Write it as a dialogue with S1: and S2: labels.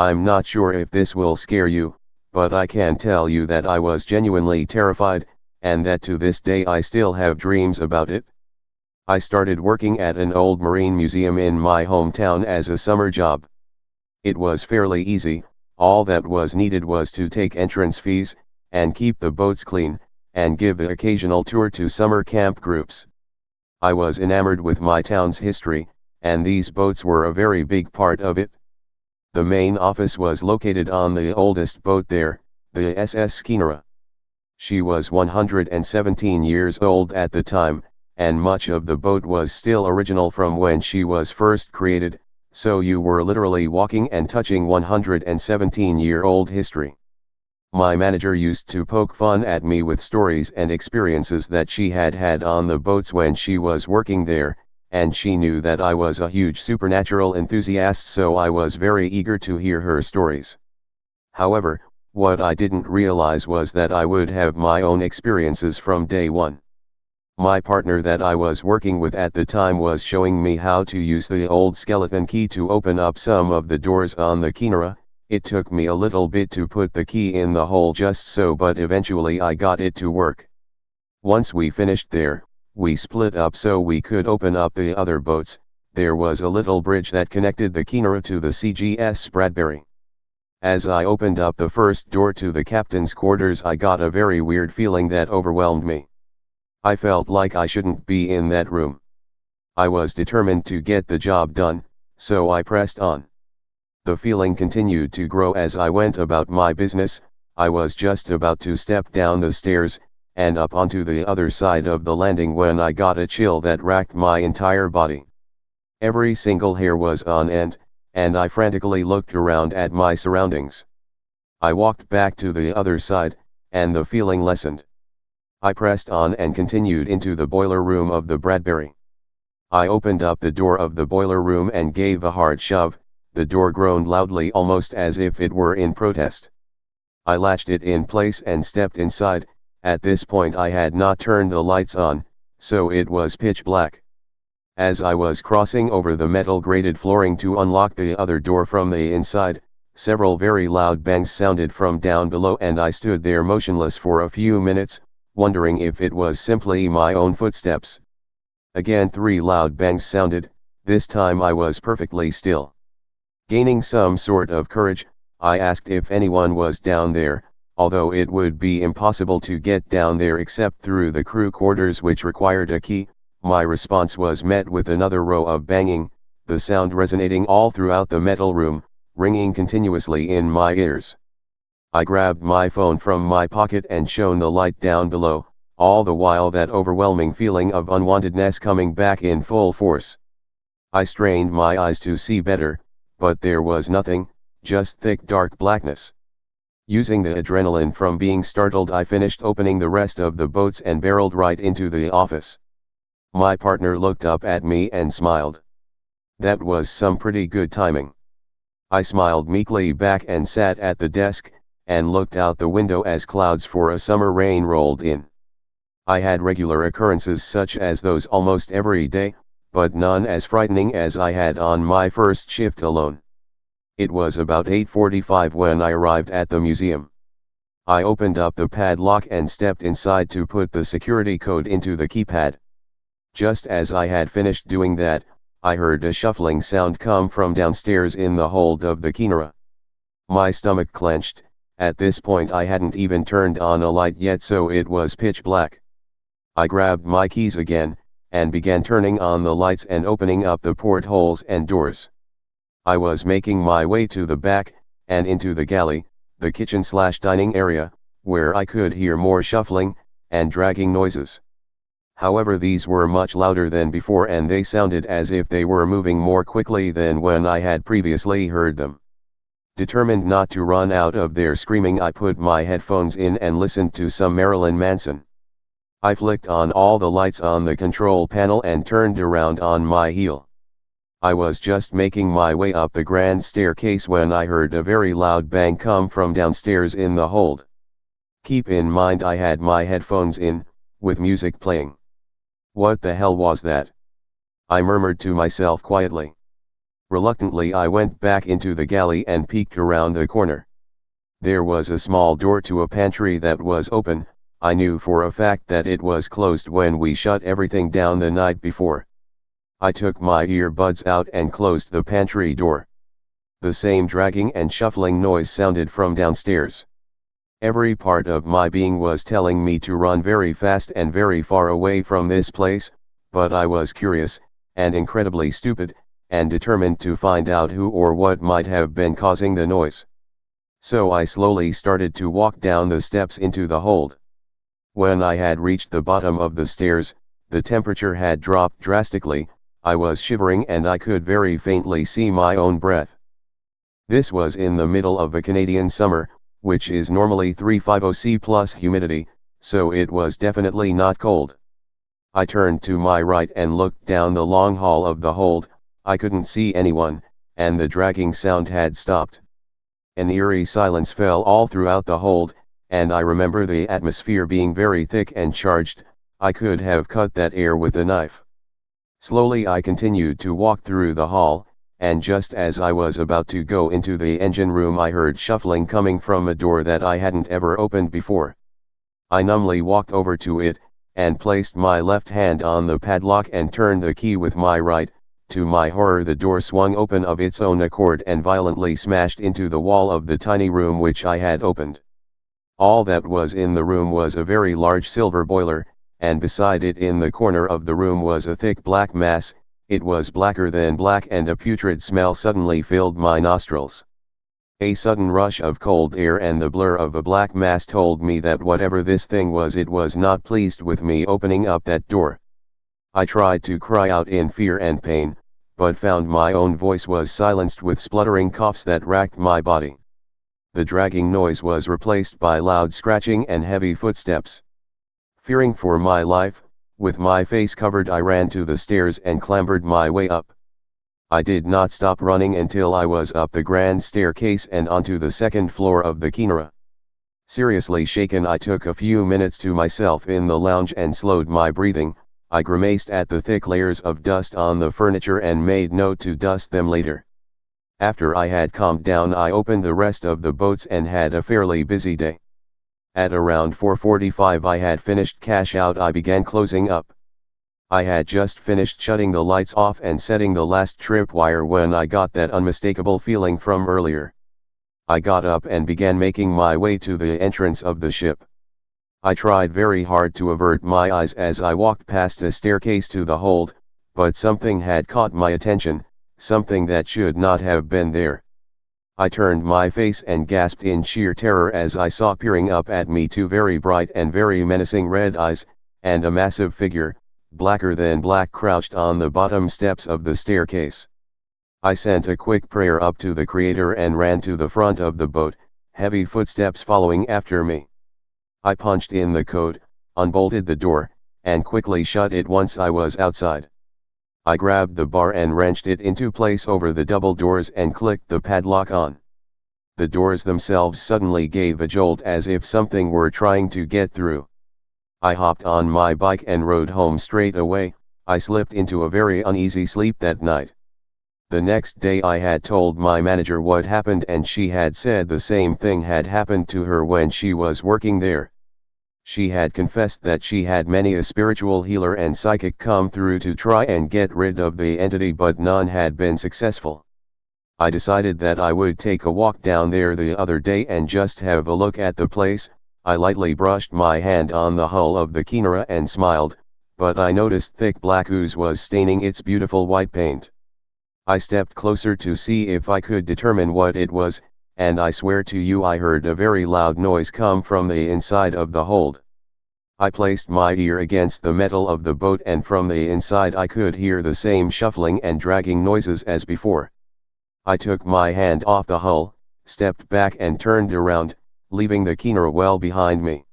S1: I'm not sure if this will scare you, but I can tell you that I was genuinely terrified, and that to this day I still have dreams about it. I started working at an old marine museum in my hometown as a summer job. It was fairly easy, all that was needed was to take entrance fees, and keep the boats clean, and give the occasional tour to summer camp groups. I was enamored with my town's history, and these boats were a very big part of it. The main office was located on the oldest boat there, the SS Skinera. She was 117 years old at the time, and much of the boat was still original from when she was first created, so you were literally walking and touching 117-year-old history. My manager used to poke fun at me with stories and experiences that she had had on the boats when she was working there, and she knew that I was a huge supernatural enthusiast, so I was very eager to hear her stories. However, what I didn't realize was that I would have my own experiences from day one. My partner that I was working with at the time was showing me how to use the old skeleton key to open up some of the doors on the Skinera. It took me a little bit to put the key in the hole just so, but eventually I got it to work. Once we finished there, we split up so we could open up the other boats. There was a little bridge that connected the Skinera to the CGS Bradbury. As I opened up the first door to the captain's quarters, I got a very weird feeling that overwhelmed me. I felt like I shouldn't be in that room. I was determined to get the job done, so I pressed on. The feeling continued to grow as I went about my business. I was just about to step down the stairs, and up onto the other side of the landing when I got a chill that racked my entire body. Every single hair was on end, and I frantically looked around at my surroundings. I walked back to the other side, and the feeling lessened. I pressed on and continued into the boiler room of the Bradbury. I opened up the door of the boiler room and gave a hard shove. The door groaned loudly, almost as if it were in protest. I latched it in place and stepped inside. At this point I had not turned the lights on, so it was pitch black. As I was crossing over the metal grated flooring to unlock the other door from the inside, several very loud bangs sounded from down below, and I stood there motionless for a few minutes, wondering if it was simply my own footsteps. Again 3 loud bangs sounded. This time I was perfectly still. Gaining some sort of courage, I asked if anyone was down there, although it would be impossible to get down there except through the crew quarters, which required a key. My response was met with another row of banging, the sound resonating all throughout the metal room, ringing continuously in my ears. I grabbed my phone from my pocket and shone the light down below, all the while that overwhelming feeling of unwantedness coming back in full force. I strained my eyes to see better, but there was nothing, just thick dark blackness. Using the adrenaline from being startled, I finished opening the rest of the boats and barreled right into the office. My partner looked up at me and smiled. That was some pretty good timing. I smiled meekly back and sat at the desk, and looked out the window as clouds for a summer rain rolled in. I had regular occurrences such as those almost every day, but none as frightening as I had on my first shift alone. It was about 8:45 when I arrived at the museum. I opened up the padlock and stepped inside to put the security code into the keypad. Just as I had finished doing that, I heard a shuffling sound come from downstairs in the hold of the Skinera. My stomach clenched. At this point I hadn't even turned on a light yet, so it was pitch black. I grabbed my keys again, and began turning on the lights and opening up the portholes and doors. I was making my way to the back, and into the galley, the kitchen/dining area, where I could hear more shuffling, and dragging noises. However, these were much louder than before, and they sounded as if they were moving more quickly than when I had previously heard them. Determined not to run out of there screaming, I put my headphones in and listened to some Marilyn Manson. I flicked on all the lights on the control panel and turned around on my heel. I was just making my way up the grand staircase when I heard a very loud bang come from downstairs in the hold. Keep in mind I had my headphones in, with music playing. What the hell was that? I murmured to myself quietly. Reluctantly I went back into the galley and peeked around the corner. There was a small door to a pantry that was open. I knew for a fact that it was closed when we shut everything down the night before. I took my earbuds out and closed the pantry door. The same dragging and shuffling noise sounded from downstairs. Every part of my being was telling me to run very fast and very far away from this place, but I was curious, and incredibly stupid, and determined to find out who or what might have been causing the noise. So I slowly started to walk down the steps into the hold. When I had reached the bottom of the stairs, the temperature had dropped drastically. I was shivering and I could very faintly see my own breath. This was in the middle of a Canadian summer, which is normally 350 C plus humidity, so it was definitely not cold. I turned to my right and looked down the long hall of the hold. I couldn't see anyone, and the dragging sound had stopped. An eerie silence fell all throughout the hold, and I remember the atmosphere being very thick and charged. I could have cut that air with a knife. Slowly I continued to walk through the hall, and just as I was about to go into the engine room I heard shuffling coming from a door that I hadn't ever opened before. I numbly walked over to it, and placed my left hand on the padlock and turned the key with my right. To my horror the door swung open of its own accord and violently smashed into the wall of the tiny room which I had opened. All that was in the room was a very large silver boiler, and beside it in the corner of the room was a thick black mass. It was blacker than black, and a putrid smell suddenly filled my nostrils. A sudden rush of cold air and the blur of a black mass told me that whatever this thing was, it was not pleased with me opening up that door. I tried to cry out in fear and pain, but found my own voice was silenced with spluttering coughs that racked my body. The dragging noise was replaced by loud scratching and heavy footsteps. Fearing for my life, with my face covered I ran to the stairs and clambered my way up. I did not stop running until I was up the grand staircase and onto the second floor of the Kinara. Seriously shaken, I took a few minutes to myself in the lounge and slowed my breathing. I grimaced at the thick layers of dust on the furniture and made note to dust them later. After I had calmed down I opened the rest of the boats and had a fairly busy day. At around 4:45 I had finished cash out. I began closing up. I had just finished shutting the lights off and setting the last tripwire when I got that unmistakable feeling from earlier. I got up and began making my way to the entrance of the ship. I tried very hard to avert my eyes as I walked past a staircase to the hold, but something had caught my attention, something that should not have been there. I turned my face and gasped in sheer terror as I saw peering up at me two very bright and very menacing red eyes, and a massive figure, blacker than black, crouched on the bottom steps of the staircase. I sent a quick prayer up to the Creator and ran to the front of the boat, heavy footsteps following after me. I punched in the code, unbolted the door, and quickly shut it once I was outside. I grabbed the bar and wrenched it into place over the double doors and clicked the padlock on. The doors themselves suddenly gave a jolt as if something were trying to get through. I hopped on my bike and rode home straight away. I slipped into a very uneasy sleep that night. The next day I had told my manager what happened, and she had said the same thing had happened to her when she was working there. She had confessed that she had many a spiritual healer and psychic come through to try and get rid of the entity, but none had been successful. I decided that I would take a walk down there the other day and just have a look at the place. I lightly brushed my hand on the hull of the Kinara and smiled, but I noticed thick black ooze was staining its beautiful white paint. I stepped closer to see if I could determine what it was, and I swear to you I heard a very loud noise come from the inside of the hold. I placed my ear against the metal of the boat, and from the inside I could hear the same shuffling and dragging noises as before. I took my hand off the hull, stepped back and turned around, leaving the Kinara well behind me.